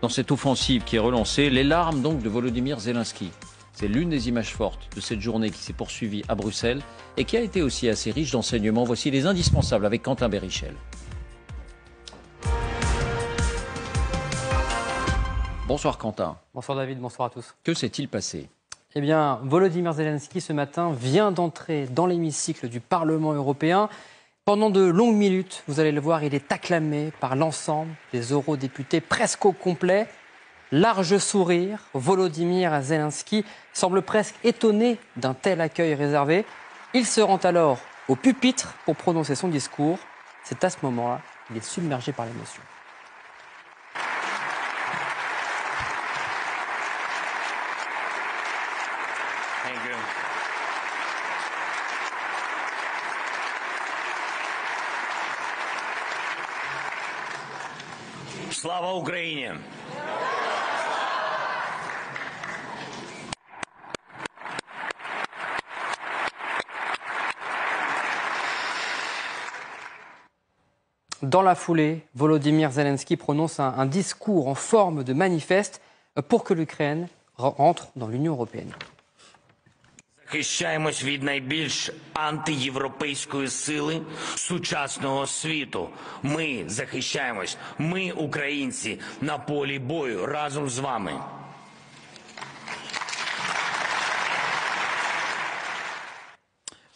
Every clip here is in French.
dans cette offensive qui est relancée. Les larmes donc de Volodymyr Zelensky. C'est l'une des images fortes de cette journée qui s'est poursuivie à Bruxelles et qui a été aussi assez riche d'enseignements. Voici les indispensables avec Quentin Bérichel. Bonsoir Quentin. Bonsoir David, bonsoir à tous. Que s'est-il passé ? Eh bien, Volodymyr Zelensky ce matin vient d'entrer dans l'hémicycle du Parlement européen. Pendant de longues minutes, vous allez le voir, il est acclamé par l'ensemble des eurodéputés presque au complet. Large sourire, Volodymyr Zelensky semble presque étonné d'un tel accueil réservé. Il se rend alors au pupitre pour prononcer son discours. C'est à ce moment-là qu'il est submergé par l'émotion. Слава Україні! Dans la foulée, Volodymyr Zelensky prononce un discours en forme de manifeste pour que l'Ukraine rentre dans l'Union européenne. Захищаємось від найбільш антиєвропейської сили сучасного світу. Ми захищаємось, ми, українці, на полі бою разом з вами.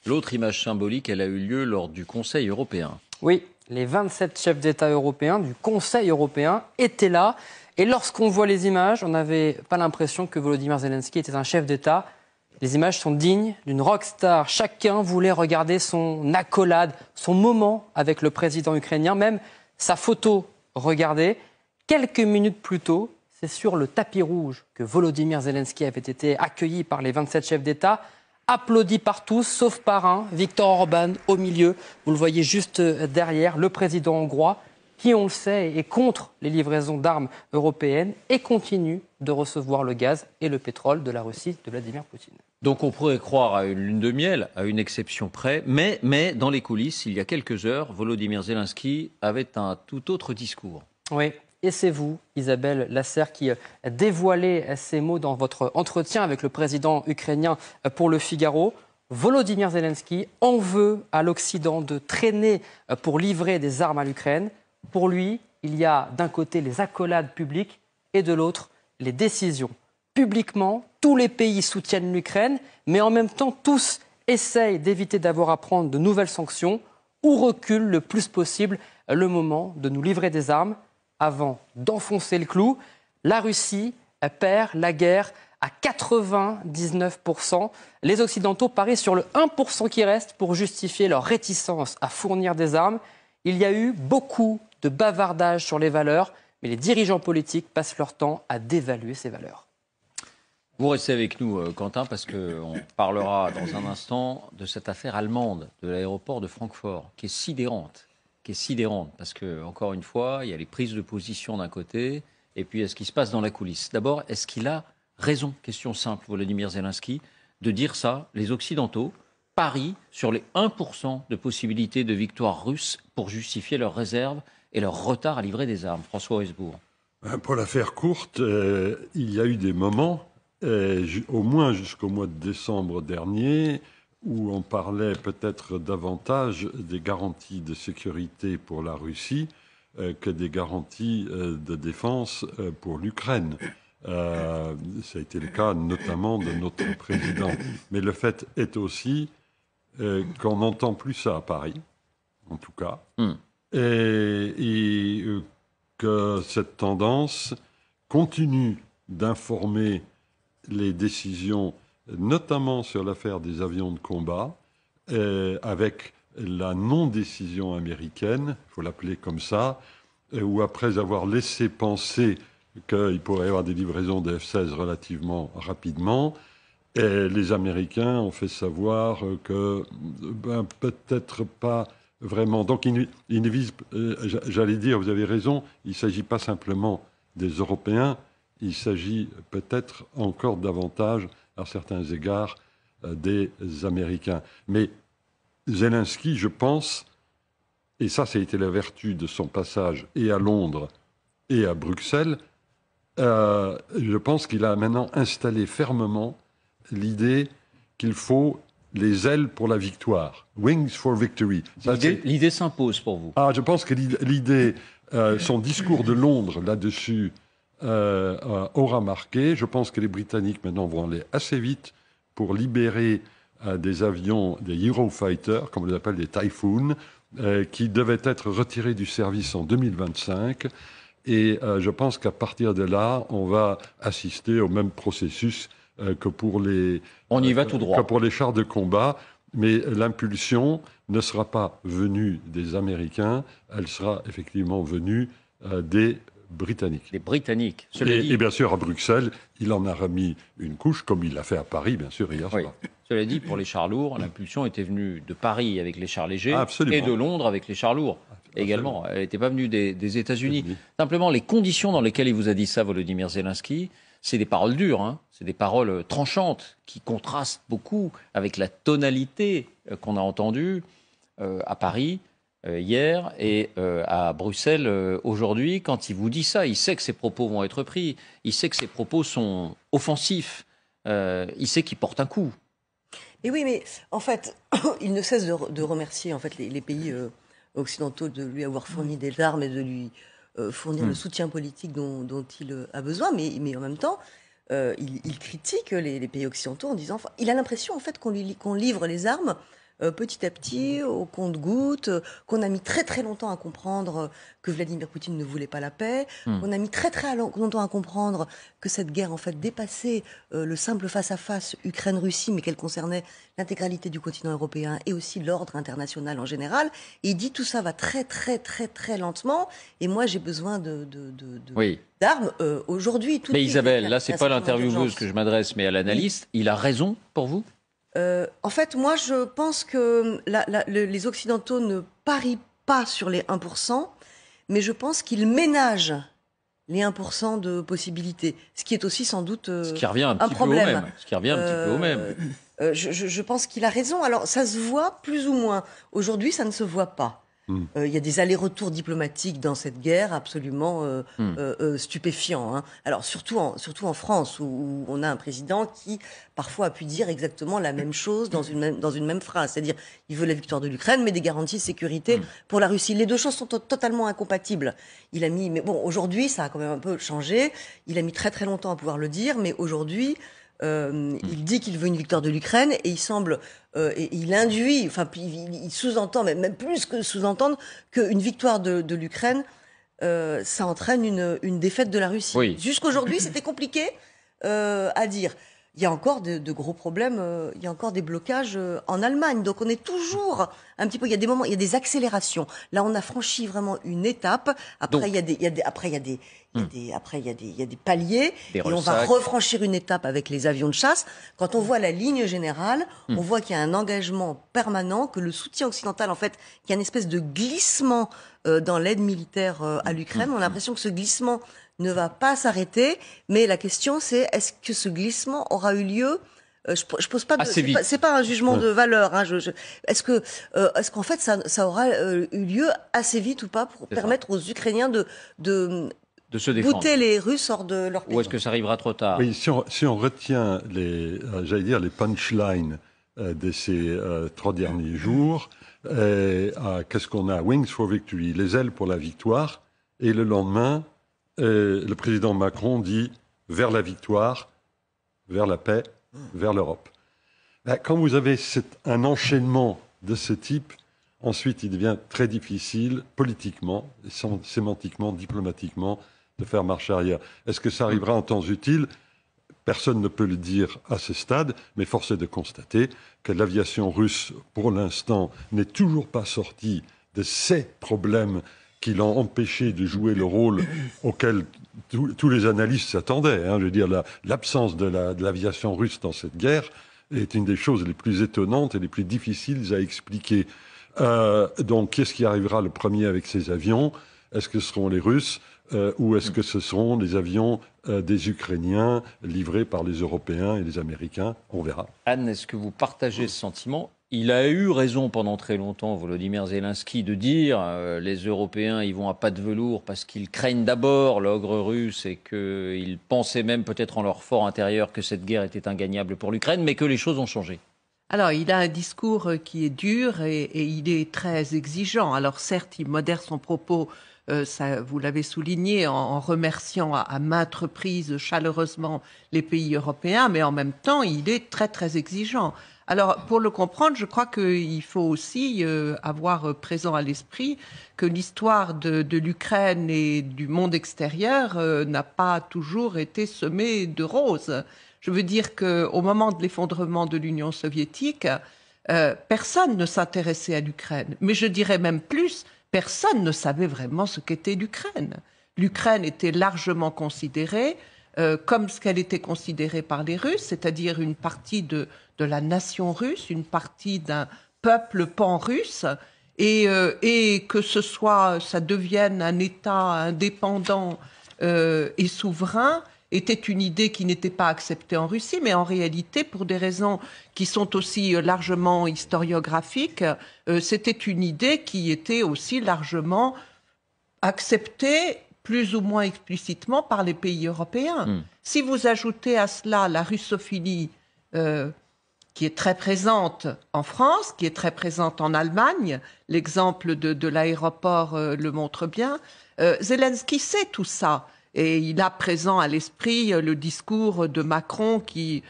L'autre image symbolique, elle a eu lieu lors du Conseil européen. Oui, les 27 chefs d'État européens du Conseil européen étaient là. Et lorsqu'on voit les images, on n'avait pas l'impression que Volodymyr Zelensky était un chef d'État. Les images sont dignes d'une rockstar. Chacun voulait regarder son accolade, son moment avec le président ukrainien, même sa photo. Regardez, quelques minutes plus tôt, c'est sur le tapis rouge que Volodymyr Zelensky avait été accueilli par les 27 chefs d'État, applaudi par tous, sauf par un, Viktor Orban, au milieu. Vous le voyez juste derrière, le président hongrois, qui, on le sait, est contre les livraisons d'armes européennes et continue de recevoir le gaz et le pétrole de la Russie de Vladimir Poutine. Donc on pourrait croire à une lune de miel, à une exception près, mais dans les coulisses, il y a quelques heures, Volodymyr Zelensky avait un tout autre discours. Oui, et c'est vous, Isabelle Lasserre, qui dévoilez ces mots dans votre entretien avec le président ukrainien pour Le Figaro. Volodymyr Zelensky en veut à l'Occident de traîner pour livrer des armes à l'Ukraine. Pour lui, il y a d'un côté les accolades publiques et de l'autre les décisions. Publiquement, tous les pays soutiennent l'Ukraine, mais en même temps, tous essayent d'éviter d'avoir à prendre de nouvelles sanctions ou reculent le plus possible le moment de nous livrer des armes avant d'enfoncer le clou. La Russie perd la guerre à 99%. Les Occidentaux parient sur le 1% qui reste pour justifier leur réticence à fournir des armes. Il y a eu beaucoup de bavardage sur les valeurs, mais les dirigeants politiques passent leur temps à dévaluer ces valeurs. Vous restez avec nous, Quentin, parce qu'on parlera dans un instant de cette affaire allemande de l'aéroport de Francfort, qui est sidérante, parce que, encore une fois, il y a les prises de position d'un côté, et puis il y a ce qui se passe dans la coulisse. D'abord, est-ce qu'il a raison, question simple, Volodymyr Zelensky, de dire ça? Les Occidentaux parient sur les 1% de possibilité de victoire russe pour justifier leurs réserves et leur retard à livrer des armes. François Hesbourg. Pour la faire courte, il y a eu des moments, au moins jusqu'au mois de décembre dernier, où on parlait peut-être davantage des garanties de sécurité pour la Russie que des garanties de défense pour l'Ukraine. Ça a été le cas notamment de notre président. Mais le fait est aussi qu'on n'entend plus ça à Paris, en tout cas, et que cette tendance continue d'informer les décisions, notamment sur l'affaire des avions de combat, avec la non-décision américaine, il faut l'appeler comme ça, où après avoir laissé penser qu'il pourrait y avoir des livraisons de F-16 relativement rapidement, les Américains ont fait savoir que peut-être pas vraiment. Donc ils ne visent, j'allais dire, vous avez raison, il ne s'agit pas simplement des Européens, il s'agit peut-être encore davantage, à certains égards, des Américains. Mais Zelensky, je pense, et ça a été la vertu de son passage et à Londres et à Bruxelles, je pense qu'il a maintenant installé fermement l'idée qu'il faut les ailes pour la victoire. Wings for victory. Ça, L'idée s'impose pour vous. je pense que l'idée, son discours de Londres là-dessus aura marqué. Je pense que les Britanniques maintenant vont aller assez vite pour libérer des avions, des Eurofighter, comme on les appelle, des Typhoon, qui devaient être retirés du service en 2025. Et je pense qu'à partir de là, on va assister au même processus que pour les, On y va tout droit. que pour les chars de combat. Mais l'impulsion ne sera pas venue des Américains, elle sera effectivement venue des Britanniques. Les Britanniques. Cela dit, Et bien sûr, à Bruxelles, il en a remis une couche, comme il l'a fait à Paris, bien sûr, hier oui. soir. Cela dit, pour les chars lourds, l'impulsion était venue de Paris avec les chars légers Absolument. et de Londres avec les chars lourds. Également, elle n'était pas venue des États-Unis. États-Unis. Simplement, les conditions dans lesquelles il vous a dit ça, Volodymyr Zelensky, c'est des paroles dures, hein. C'est des paroles tranchantes qui contrastent beaucoup avec la tonalité qu'on a entendue à Paris hier et à Bruxelles aujourd'hui. Quand il vous dit ça, il sait que ses propos vont être pris, il sait que ses propos sont offensifs, il sait qu'il porte un coup. Et oui, mais en fait, il ne cesse de remercier en fait les pays occidentaux de lui avoir fourni des armes et de lui fournir le soutien politique dont il a besoin, mais en même temps, il critique les pays occidentaux en disant, il a l'impression en fait qu'on livre les armes petit à petit, au compte-gouttes, qu'on a mis très très longtemps à comprendre que Vladimir Poutine ne voulait pas la paix, qu'on a mis très très longtemps à comprendre que cette guerre en fait dépassait le simple face-à-face Ukraine-Russie, mais qu'elle concernait l'intégralité du continent européen et aussi l'ordre international en général. Et il dit tout ça va très très très très lentement, et moi j'ai besoin Oui. d'armes aujourd'hui. Mais Isabelle, là c'est pas l'intervieweuse que je m'adresse, mais à l'analyste. Il a raison pour vous ? En fait, moi, je pense que les Occidentaux ne parient pas sur les 1%, mais je pense qu'ils ménagent les 1% de possibilités, ce qui est aussi sans doute ce qui revient un petit problème. Peu au même. Ce qui revient un petit peu au même. Je pense qu'il a raison. Alors, ça se voit plus ou moins. Aujourd'hui, ça ne se voit pas. Il y a des allers-retours diplomatiques dans cette guerre absolument stupéfiants. Hein. Alors surtout en France, où on a un président qui parfois a pu dire exactement la même chose dans une même phrase. C'est-à-dire, il veut la victoire de l'Ukraine, mais des garanties de sécurité pour la Russie. Les deux choses sont totalement incompatibles. Mais bon, aujourd'hui, ça a quand même un peu changé. Il a mis très très longtemps à pouvoir le dire, mais aujourd'hui, il dit qu'il veut une victoire de l'Ukraine et il semble, et il induit, enfin, il sous-entend, même plus que sous-entendre, qu'une victoire de l'Ukraine, ça entraîne une défaite de la Russie. Oui. Jusqu'aujourd'hui, c'était compliqué à dire. Il y a encore de gros problèmes, il y a encore des blocages en Allemagne. Donc on est toujours un petit peu, il y a des moments, il y a des accélérations. Là, on a franchi vraiment une étape. Après, il y a des paliers et on va refranchir une étape avec les avions de chasse. Quand on voit la ligne générale, on voit qu'il y a un engagement permanent, que le soutien occidental, en fait, qu'il y a une espèce de glissement dans l'aide militaire à l'Ukraine. On a l'impression que ce glissement ne va pas s'arrêter, mais la question c'est est-ce que ce glissement aura eu lieu je pose pas c'est pas un jugement de valeur. Hein, est-ce qu'en fait ça aura eu lieu assez vite ou pas pour permettre aux Ukrainiens de se défendre, bouter les Russes hors de leur pays? Ou est-ce que ça arrivera trop tard? Oui, si on retient les punchlines de ces 3 derniers jours, qu'est-ce qu'on a? Wings for victory, les ailes pour la victoire, et le lendemain, le président Macron dit vers la victoire, vers la paix, vers l'Europe. Quand vous avez un enchaînement de ce type, ensuite il devient très difficile politiquement, sémantiquement, diplomatiquement, de faire marche arrière. Est-ce que ça arrivera en temps utile? Personne ne peut le dire à ce stade, mais force est de constater que l'aviation russe, pour l'instant, n'est toujours pas sortie de ces problèmes qui l'ont empêché de jouer le rôle auquel tous les analystes s'attendaient. Hein. Je veux dire, l'absence de l'aviation russe dans cette guerre est une des choses les plus étonnantes et les plus difficiles à expliquer. Donc, qu'est-ce qui arrivera le premier avec ces avions? Est-ce que ce seront les Russes ou est-ce que ce seront les avions des Ukrainiens livrés par les Européens et les Américains? On verra. Anne, est-ce que vous partagez ce sentiment? Il a eu raison pendant très longtemps, Volodymyr Zelensky, de dire les Européens ils vont à pas de velours parce qu'ils craignent d'abord l'ogre russe et qu'ils pensaient même peut-être en leur fort intérieur que cette guerre était ingagnable pour l'Ukraine, mais que les choses ont changé. Alors, il a un discours qui est dur et il est très exigeant. Alors, certes, il modère son propos, ça, vous l'avez souligné, en remerciant à maintes reprises chaleureusement les pays européens, mais en même temps, il est très, très exigeant. Alors, pour le comprendre, je crois qu'il faut aussi avoir présent à l'esprit que l'histoire de l'Ukraine et du monde extérieur n'a pas toujours été semée de roses. Je veux dire qu'au moment de l'effondrement de l'Union soviétique, personne ne s'intéressait à l'Ukraine. Mais je dirais même plus, personne ne savait vraiment ce qu'était l'Ukraine. L'Ukraine était largement considérée comme ce qu'elle était considérée par les Russes, c'est-à-dire une partie de la nation russe, une partie d'un peuple pan-russe, et que ça devienne un État indépendant et souverain, était une idée qui n'était pas acceptée en Russie, mais en réalité, pour des raisons qui sont aussi largement historiographiques, c'était une idée qui était aussi largement acceptée, plus ou moins explicitement, par les pays européens. Si vous ajoutez à cela la russophilie qui est très présente en France, qui est très présente en Allemagne, l'exemple de l'aéroport le montre bien, Zelensky sait tout ça. Et il a présent à l'esprit le discours de Macron qui,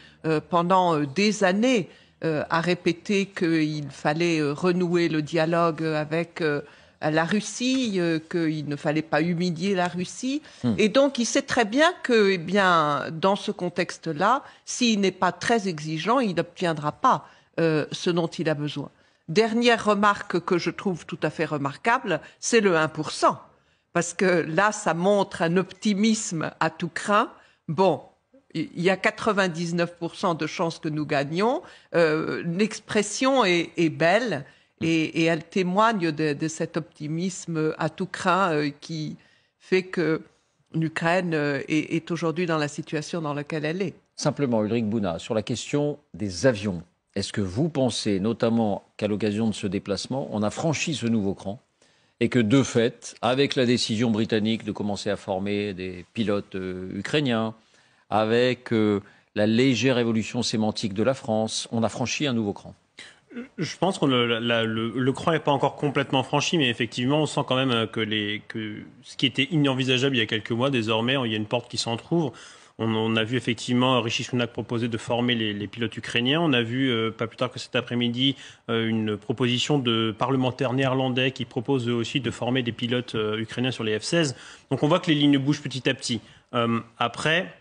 pendant des années, a répété qu'il fallait renouer le dialogue avec la Russie, qu'il ne fallait pas humilier la Russie. Et donc, il sait très bien que, eh bien, dans ce contexte-là, s'il n'est pas très exigeant, il n'obtiendra pas ce dont il a besoin. Dernière remarque que je trouve tout à fait remarquable, c'est le 1%. Parce que là, ça montre un optimisme à tout crin. Bon, il y a 99% de chances que nous gagnions. L'expression est belle et elle témoigne de cet optimisme à tout crin qui fait que l'Ukraine est aujourd'hui dans la situation dans laquelle elle est. Simplement, Ulrich Bouna, sur la question des avions, est-ce que vous pensez notamment qu'à l'occasion de ce déplacement, on a franchi ce nouveau cran ? Et que de fait, avec la décision britannique de commencer à former des pilotes ukrainiens, avec la légère évolution sémantique de la France, on a franchi un nouveau cran. Je pense que le cran n'est pas encore complètement franchi, mais effectivement, on sent quand même que ce qui était inenvisageable il y a quelques mois, désormais, il y a une porte qui s'entrouvre. On a vu effectivement Rishi Sunak proposer de former les pilotes ukrainiens. On a vu, pas plus tard que cet après-midi, une proposition de parlementaires néerlandais qui proposent eux aussi de former des pilotes ukrainiens sur les F-16. Donc on voit que les lignes bougent petit à petit. Après,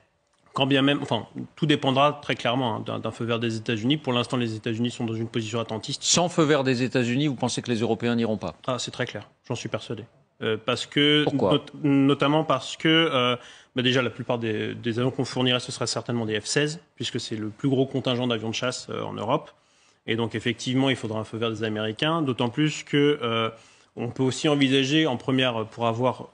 quand bien même, enfin, tout dépendra très clairement d'un feu vert des États-Unis. Pour l'instant, les États-Unis sont dans une position attentiste. Sans feu vert des États-Unis, vous pensez que les Européens n'iront pas ? Ah, c'est très clair, j'en suis persuadé. Parce que, pourquoi ? Notamment parce que déjà la plupart des avions qu'on fournirait, ce sera certainement des F-16, puisque c'est le plus gros contingent d'avions de chasse en Europe. Et donc effectivement, il faudra un feu vert des Américains, d'autant plus que on peut aussi envisager en première, pour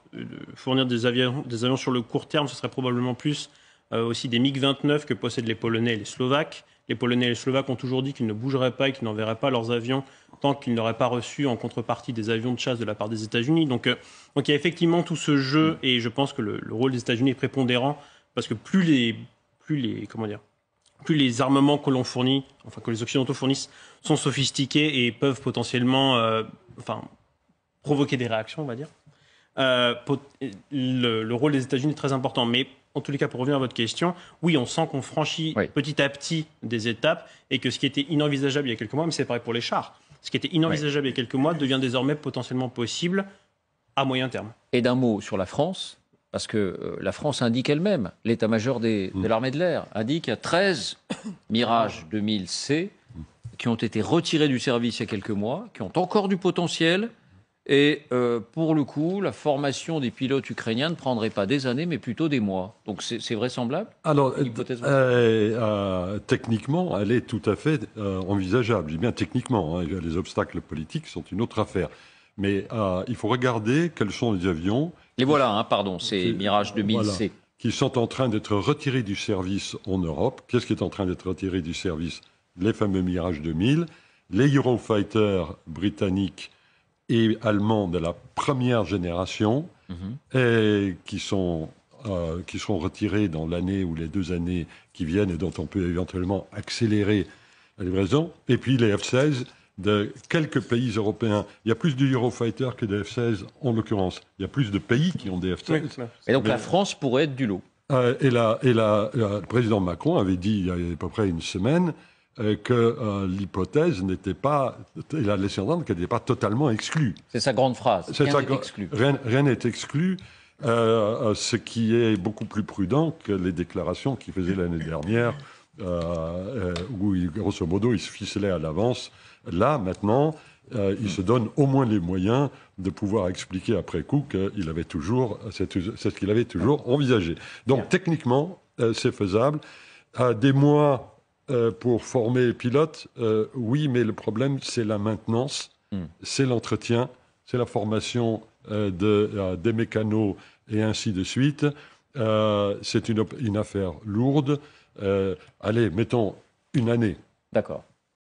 fournir des avions sur le court terme, ce serait probablement plus aussi des MiG-29 que possèdent les Polonais et les Slovaques. Les Polonais et les Slovaques ont toujours dit qu'ils ne bougeraient pas et qu'ils n'enverraient pas leurs avions tant qu'ils n'auraient pas reçu en contrepartie des avions de chasse de la part des États-Unis. Donc il y a effectivement tout ce jeu et je pense que le rôle des États-Unis est prépondérant parce que plus les armements que l'on fournit, enfin que les Occidentaux fournissent, sont sophistiqués et peuvent potentiellement provoquer des réactions, on va dire, le rôle des États-Unis est très important. Mais en tous les cas, pour revenir à votre question, oui, on sent qu'on franchit petit à petit des étapes et que ce qui était inenvisageable il y a quelques mois, mais c'est pareil pour les chars, ce qui était inenvisageable il y a quelques mois devient désormais potentiellement possible à moyen terme. Et d'un mot sur la France, parce que la France indique elle-même, l'état-major de l'armée de l'air indique qu'il y a 13 Mirage 2000C qui ont été retirés du service il y a quelques mois, qui ont encore du potentiel. Et pour le coup, la formation des pilotes ukrainiens ne prendrait pas des années, mais plutôt des mois. Donc c'est vraisemblable ? Alors, techniquement, elle est tout à fait envisageable. Je dis bien techniquement, les obstacles politiques sont une autre affaire. Mais il faut regarder quels sont les avions... Les voilà, c'est Mirage 2000C. Voilà, qui sont en train d'être retirés du service en Europe. Qu'est-ce qui est en train d'être retiré du service ? Les fameux Mirage 2000. les Eurofighters britanniques et allemands de la première génération, et qui seront retirés dans l'année ou les 2 années qui viennent et dont on peut éventuellement accélérer la livraison. Et puis les F-16 de quelques pays européens. Il y a plus de Eurofighter que de F-16 en l'occurrence. Il y a plus de pays qui ont des F-16. Oui, Et donc la France pourrait être du lot. Le président Macron avait dit il y a à peu près une semaine que l'hypothèse n'était pas, il a laissé entendre qu'elle n'était pas totalement exclue. C'est sa grande phrase. Rien n'est exclu. Rien n'est exclu, ce qui est beaucoup plus prudent que les déclarations qu'il faisait l'année dernière, où grosso modo il se ficelait à l'avance. Là, maintenant, il se donne au moins les moyens de pouvoir expliquer après coup qu'il avait toujours, c'est ce qu'il avait toujours envisagé. Donc, techniquement, c'est faisable. Des mois pour former les pilotes, oui, mais le problème, c'est la maintenance, c'est l'entretien, c'est la formation des mécanos et ainsi de suite. C'est une affaire lourde. Allez, mettons une année. D'accord.